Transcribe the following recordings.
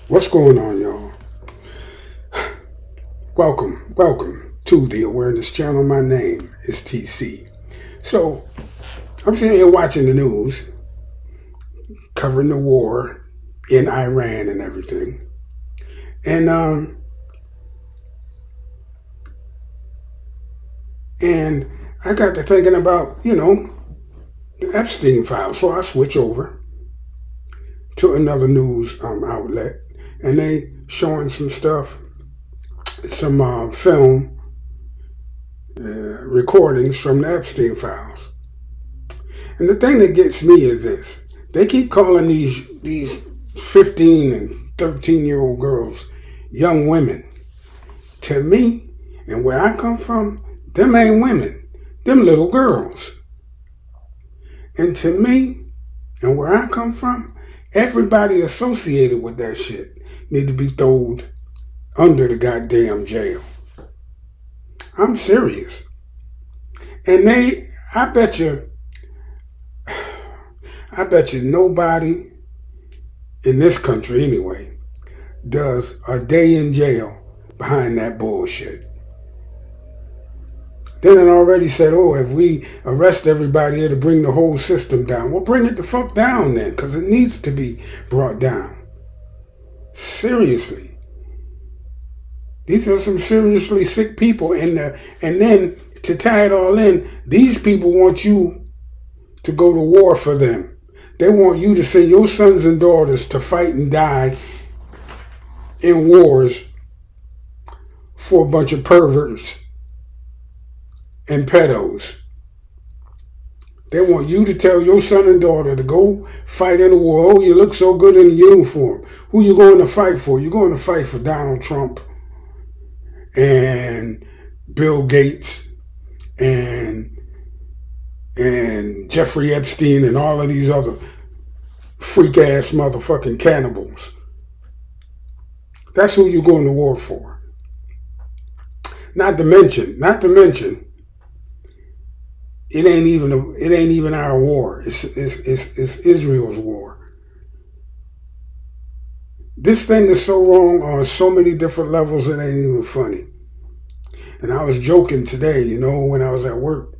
What's going on, y'all? Welcome to the Awareness Channel. My name is TC. So, I'm sitting here watching the news, covering the war in Iran and everything. And and I got to thinking about, the Epstein files. So I switch over to another news outlet, and they showing some stuff, some film recordings from the Epstein files. And the thing that gets me is this: they keep calling these 15 and 13-year-old girls young women. To me, and where I come from, them ain't women, them little girls. And to me, and where I come from, everybody associated with that shit need to be thrown under the goddamn jail. I'm serious. And I bet you nobody in this country anyway does a day in jail behind that bullshit. Then it already said, oh, if we arrest everybody, it'll bring the whole system down. Well, bring it the fuck down then, because it needs to be brought down. Seriously. These are some seriously sick people in there. And then to tie it all in, these people want you to go to war for them. They want you to send your sons and daughters to fight and die in wars for a bunch of perverts and pedos. They want you to tell your son and daughter to go fight in a war. Oh, you look so good in the uniform. Who you going to fight for? You're going to fight for Donald Trump and Bill Gates and Jeffrey Epstein and all of these other freak-ass motherfucking cannibals. That's who you're going to war for. Not to mention, it ain't even our war. It's Israel's war. This thing is so wrong on so many different levels, it ain't even funny. And I was joking today, when I was at work.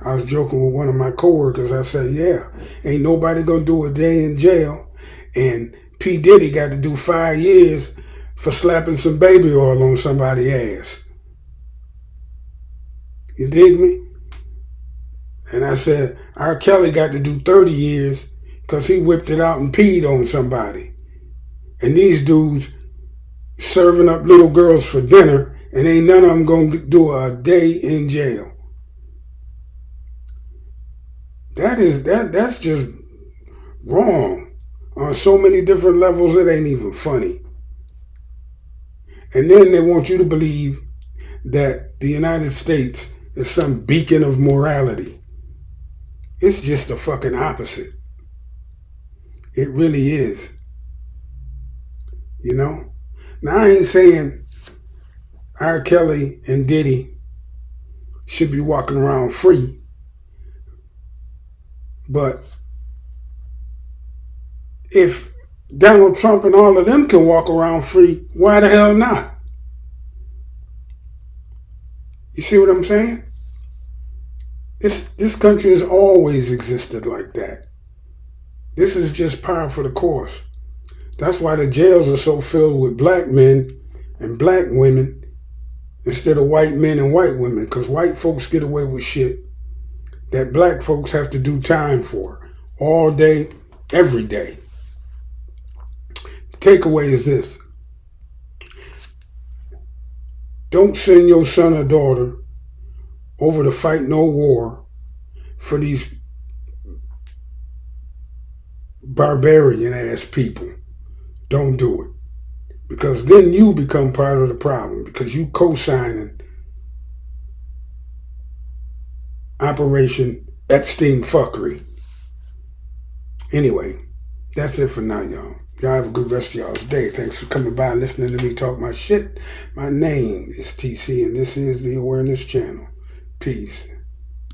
I was joking with one of my coworkers. I said, yeah, ain't nobody gonna do a day in jail. And P. Diddy got to do 5 years for slapping some baby oil on somebody's ass. You dig me? And I said, R. Kelly got to do 30 years because he whipped it out and peed on somebody. And these dudes serving up little girls for dinner, and ain't none of them gonna do a day in jail. That's just wrong on so many different levels. It ain't even funny. And then they want you to believe that the United States is some beacon of morality. It's just the fucking opposite. It really is. Now I ain't saying R. Kelly and Diddy should be walking around free. But if Donald Trump and all of them can walk around free, why the hell not? You see what I'm saying? This country has always existed like that. This is just par for the course. That's why the jails are so filled with black men and black women instead of white men and white women, because white folks get away with shit that black folks have to do time for all day, every day. The takeaway is this: don't send your son or daughter over to fight no war for these barbarian ass people. Don't do it. Because then you become part of the problem, because you co-signing Operation Epstein fuckery. Anyway, that's it for now, y'all. Y'all have a good rest of y'all's day. Thanks for coming by and listening to me talk my shit. My name is TC, and this is the Awareness Channel. Peace.